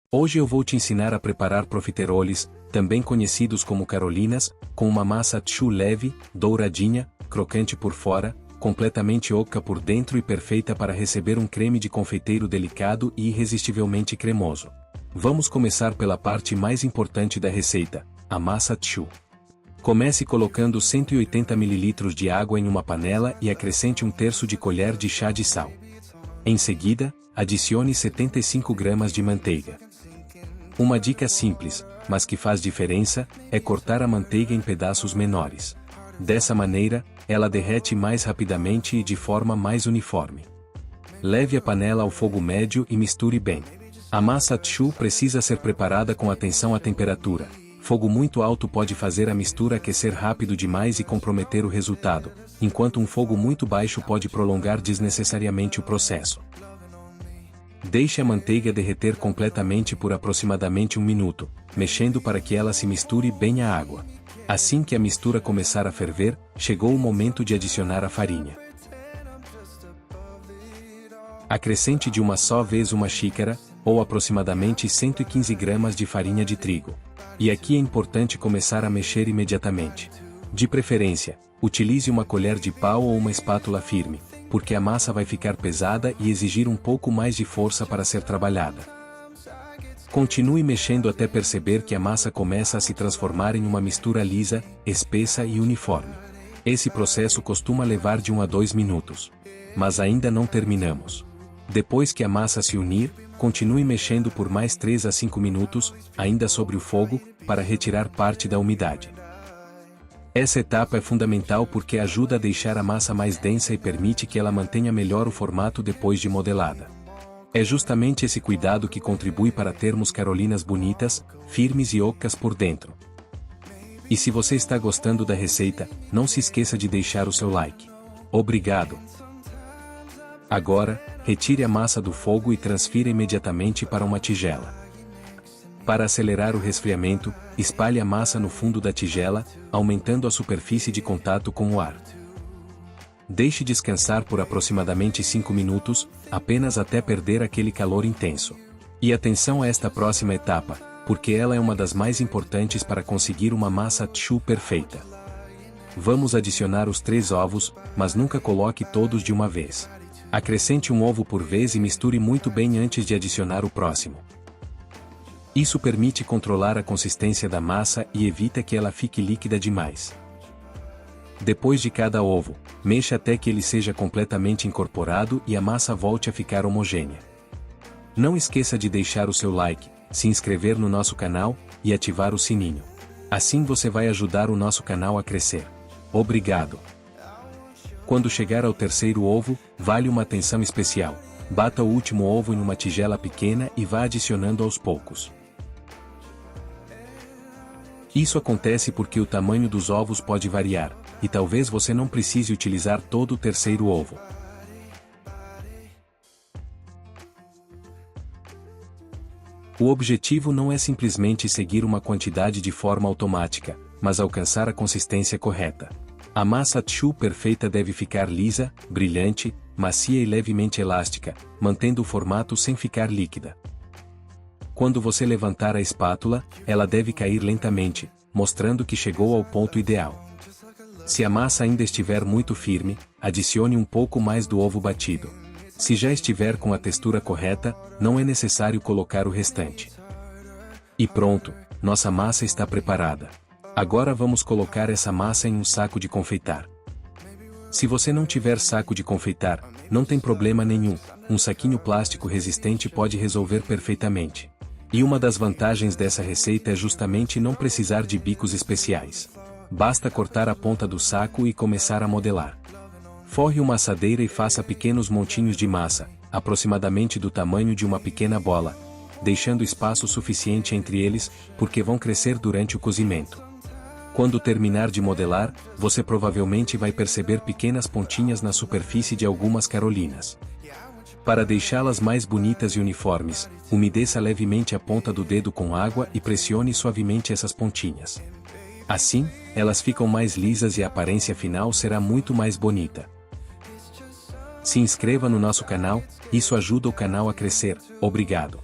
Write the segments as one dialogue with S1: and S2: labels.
S1: Hoje eu vou te ensinar a preparar profiteroles, também conhecidos como carolinas, com uma massa choux leve, douradinha, crocante por fora, completamente oca por dentro e perfeita para receber um creme de confeiteiro delicado e irresistivelmente cremoso. Vamos começar pela parte mais importante da receita, a massa choux. Comece colocando 180 ml de água em uma panela e acrescente 1/3 de colher de chá de sal. Em seguida, adicione 75 gramas de manteiga. Uma dica simples, mas que faz diferença, é cortar a manteiga em pedaços menores. Dessa maneira, ela derrete mais rapidamente e de forma mais uniforme. Leve a panela ao fogo médio e misture bem. A massa choux precisa ser preparada com atenção à temperatura. Fogo muito alto pode fazer a mistura aquecer rápido demais e comprometer o resultado, enquanto um fogo muito baixo pode prolongar desnecessariamente o processo. Deixe a manteiga derreter completamente por aproximadamente 1 minuto, mexendo para que ela se misture bem à água. Assim que a mistura começar a ferver, chegou o momento de adicionar a farinha. Acrescente de uma só vez 1 xícara, ou aproximadamente 115 gramas de farinha de trigo. E aqui é importante começar a mexer imediatamente. De preferência, utilize uma colher de pau ou uma espátula firme, porque a massa vai ficar pesada e exigir um pouco mais de força para ser trabalhada. Continue mexendo até perceber que a massa começa a se transformar em uma mistura lisa, espessa e uniforme. Esse processo costuma levar de 1 a 2 minutos. Mas ainda não terminamos. Depois que a massa se unir, continue mexendo por mais 3 a 5 minutos, ainda sobre o fogo, para retirar parte da umidade. Essa etapa é fundamental porque ajuda a deixar a massa mais densa e permite que ela mantenha melhor o formato depois de modelada. É justamente esse cuidado que contribui para termos carolinas bonitas, firmes e ocas por dentro. E se você está gostando da receita, não se esqueça de deixar o seu like. Obrigado! Agora, retire a massa do fogo e transfira imediatamente para uma tigela. Para acelerar o resfriamento, espalhe a massa no fundo da tigela, aumentando a superfície de contato com o ar. Deixe descansar por aproximadamente 5 minutos, apenas até perder aquele calor intenso. E atenção a esta próxima etapa, porque ela é uma das mais importantes para conseguir uma massa choux perfeita. Vamos adicionar os 3 ovos, mas nunca coloque todos de uma vez. Acrescente 1 ovo por vez e misture muito bem antes de adicionar o próximo. Isso permite controlar a consistência da massa e evita que ela fique líquida demais. Depois de cada ovo, mexa até que ele seja completamente incorporado e a massa volte a ficar homogênea. Não esqueça de deixar o seu like, se inscrever no nosso canal e ativar o sininho. Assim você vai ajudar o nosso canal a crescer. Obrigado! Quando chegar ao 3º ovo, vale uma atenção especial. Bata o último ovo em uma tigela pequena e vá adicionando aos poucos. Isso acontece porque o tamanho dos ovos pode variar, e talvez você não precise utilizar todo o 3º ovo. O objetivo não é simplesmente seguir uma quantidade de forma automática, mas alcançar a consistência correta. A massa choux perfeita deve ficar lisa, brilhante, macia e levemente elástica, mantendo o formato sem ficar líquida. Quando você levantar a espátula, ela deve cair lentamente, mostrando que chegou ao ponto ideal. Se a massa ainda estiver muito firme, adicione um pouco mais do ovo batido. Se já estiver com a textura correta, não é necessário colocar o restante. E pronto, nossa massa está preparada. Agora vamos colocar essa massa em um saco de confeitar. Se você não tiver saco de confeitar, não tem problema nenhum, um saquinho plástico resistente pode resolver perfeitamente. E uma das vantagens dessa receita é justamente não precisar de bicos especiais. Basta cortar a ponta do saco e começar a modelar. Forre uma assadeira e faça pequenos montinhos de massa, aproximadamente do tamanho de uma pequena bola, deixando espaço suficiente entre eles, porque vão crescer durante o cozimento. Quando terminar de modelar, você provavelmente vai perceber pequenas pontinhas na superfície de algumas carolinas. Para deixá-las mais bonitas e uniformes, umedeça levemente a ponta do dedo com água e pressione suavemente essas pontinhas. Assim, elas ficam mais lisas e a aparência final será muito mais bonita. Se inscreva no nosso canal, isso ajuda o canal a crescer. Obrigado!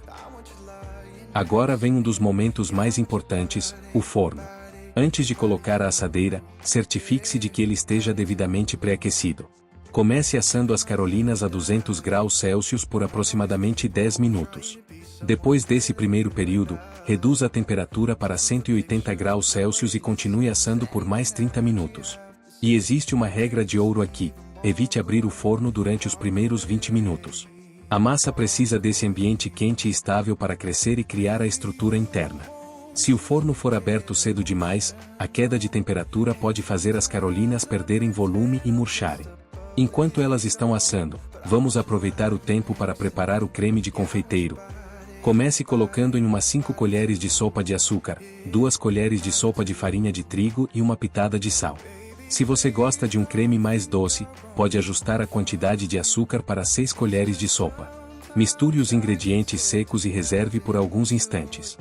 S1: Agora vem um dos momentos mais importantes, o forno. Antes de colocar a assadeira, certifique-se de que ele esteja devidamente pré-aquecido. Comece assando as carolinas a 200 graus Celsius por aproximadamente 10 minutos. Depois desse primeiro período, reduza a temperatura para 180 graus Celsius e continue assando por mais 30 minutos. E existe uma regra de ouro aqui: evite abrir o forno durante os primeiros 20 minutos. A massa precisa desse ambiente quente e estável para crescer e criar a estrutura interna. Se o forno for aberto cedo demais, a queda de temperatura pode fazer as carolinas perderem volume e murcharem. Enquanto elas estão assando, vamos aproveitar o tempo para preparar o creme de confeiteiro. Comece colocando em umas 5 colheres de sopa de açúcar, 2 colheres de sopa de farinha de trigo e uma pitada de sal. Se você gosta de um creme mais doce, pode ajustar a quantidade de açúcar para 6 colheres de sopa. Misture os ingredientes secos e reserve por alguns instantes.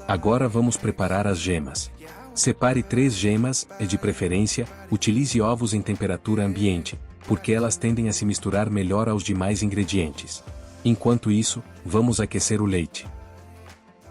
S1: Agora vamos preparar as gemas. Separe 3 gemas e, de preferência, utilize ovos em temperatura ambiente, porque elas tendem a se misturar melhor aos demais ingredientes. Enquanto isso, vamos aquecer o leite.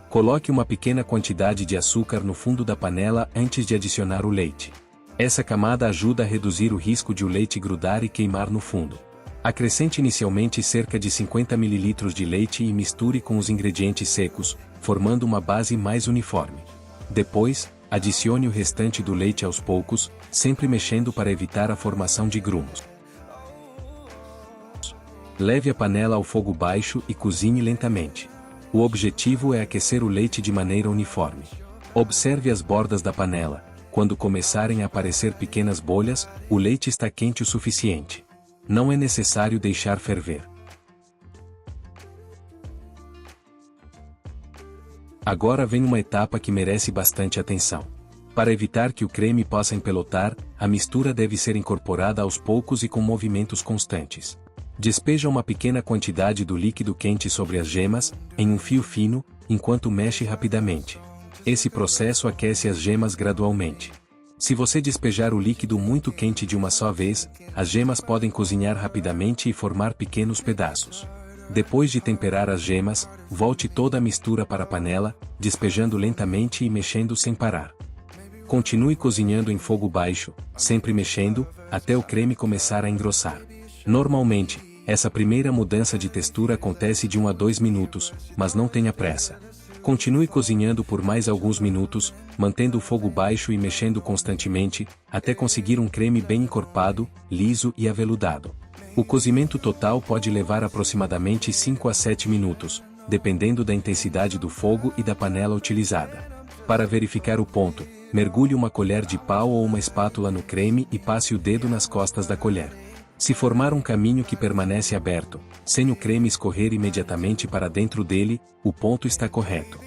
S1: Coloque uma pequena quantidade de açúcar no fundo da panela antes de adicionar o leite. Essa camada ajuda a reduzir o risco de o leite grudar e queimar no fundo. Acrescente inicialmente cerca de 50 ml de leite e misture com os ingredientes secos, formando uma base mais uniforme. Depois, adicione o restante do leite aos poucos, sempre mexendo para evitar a formação de grumos. Leve a panela ao fogo baixo e cozinhe lentamente. O objetivo é aquecer o leite de maneira uniforme. Observe as bordas da panela. Quando começarem a aparecer pequenas bolhas, o leite está quente o suficiente. Não é necessário deixar ferver. Agora vem uma etapa que merece bastante atenção. Para evitar que o creme possa empelotar, a mistura deve ser incorporada aos poucos e com movimentos constantes. Despeja uma pequena quantidade do líquido quente sobre as gemas, em um fio fino, enquanto mexe rapidamente. Esse processo aquece as gemas gradualmente. Se você despejar o líquido muito quente de uma só vez, as gemas podem cozinhar rapidamente e formar pequenos pedaços. Depois de temperar as gemas, volte toda a mistura para a panela, despejando lentamente e mexendo sem parar. Continue cozinhando em fogo baixo, sempre mexendo, até o creme começar a engrossar. Normalmente, essa primeira mudança de textura acontece de 1 a 2 minutos, mas não tenha pressa. Continue cozinhando por mais alguns minutos, mantendo o fogo baixo e mexendo constantemente, até conseguir um creme bem encorpado, liso e aveludado. O cozimento total pode levar aproximadamente 5 a 7 minutos, dependendo da intensidade do fogo e da panela utilizada. Para verificar o ponto, mergulhe uma colher de pau ou uma espátula no creme e passe o dedo nas costas da colher. Se formar um caminho que permanece aberto, sem o creme escorrer imediatamente para dentro dele, o ponto está correto.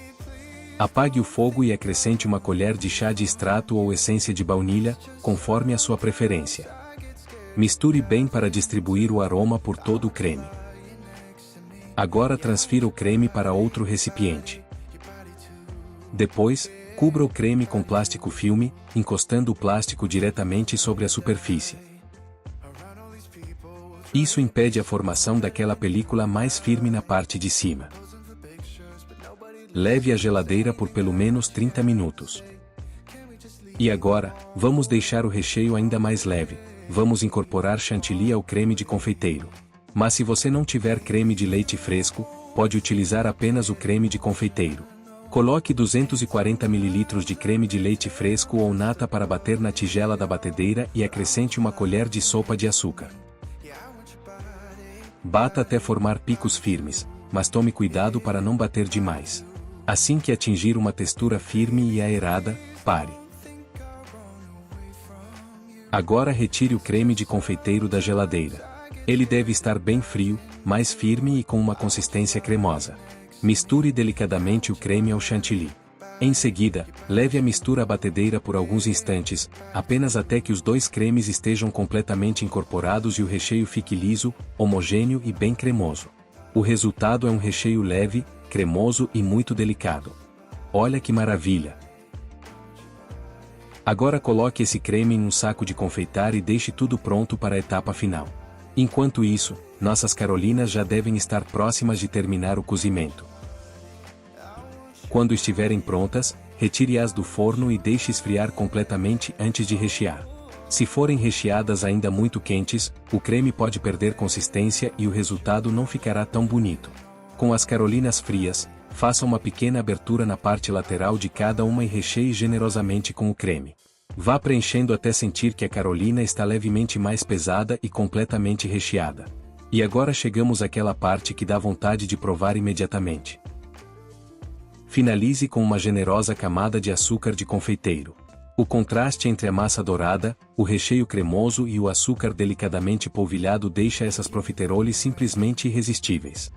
S1: Apague o fogo e acrescente uma colher de chá de extrato ou essência de baunilha, conforme a sua preferência. Misture bem para distribuir o aroma por todo o creme. Agora transfira o creme para outro recipiente. Depois, cubra o creme com plástico filme, encostando o plástico diretamente sobre a superfície. Isso impede a formação daquela película mais firme na parte de cima. Leve à geladeira por pelo menos 30 minutos. E agora, vamos deixar o recheio ainda mais leve. Vamos incorporar chantilly ao creme de confeiteiro. Mas se você não tiver creme de leite fresco, pode utilizar apenas o creme de confeiteiro. Coloque 240 ml de creme de leite fresco ou nata para bater na tigela da batedeira e acrescente uma colher de sopa de açúcar. Bata até formar picos firmes, mas tome cuidado para não bater demais. Assim que atingir uma textura firme e aerada, pare. Agora retire o creme de confeiteiro da geladeira. Ele deve estar bem frio, mais firme e com uma consistência cremosa. Misture delicadamente o creme ao chantilly. Em seguida, leve a mistura à batedeira por alguns instantes, apenas até que os dois cremes estejam completamente incorporados e o recheio fique liso, homogêneo e bem cremoso. O resultado é um recheio leve, cremoso e muito delicado. Olha que maravilha! Agora coloque esse creme em um saco de confeitar e deixe tudo pronto para a etapa final. Enquanto isso, nossas carolinas já devem estar próximas de terminar o cozimento. Quando estiverem prontas, retire-as do forno e deixe esfriar completamente antes de rechear. Se forem recheadas ainda muito quentes, o creme pode perder consistência e o resultado não ficará tão bonito. Com as carolinas frias, faça uma pequena abertura na parte lateral de cada uma e recheie generosamente com o creme. Vá preenchendo até sentir que a carolina está levemente mais pesada e completamente recheada. E agora chegamos àquela parte que dá vontade de provar imediatamente. Finalize com uma generosa camada de açúcar de confeiteiro. O contraste entre a massa dourada, o recheio cremoso e o açúcar delicadamente polvilhado deixa essas profiteroles simplesmente irresistíveis.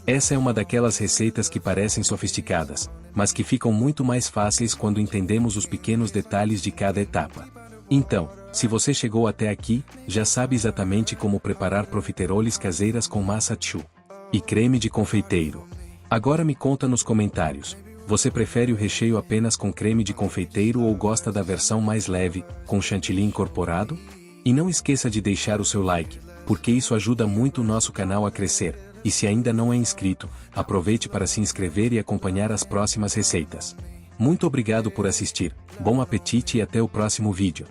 S1: Essa é uma daquelas receitas que parecem sofisticadas, mas que ficam muito mais fáceis quando entendemos os pequenos detalhes de cada etapa. Então, se você chegou até aqui, já sabe exatamente como preparar profiteroles caseiras com massa choux e creme de confeiteiro. Agora me conta nos comentários, você prefere o recheio apenas com creme de confeiteiro ou gosta da versão mais leve, com chantilly incorporado? E não esqueça de deixar o seu like, porque isso ajuda muito o nosso canal a crescer, e se ainda não é inscrito, aproveite para se inscrever e acompanhar as próximas receitas. Muito obrigado por assistir, bom apetite e até o próximo vídeo.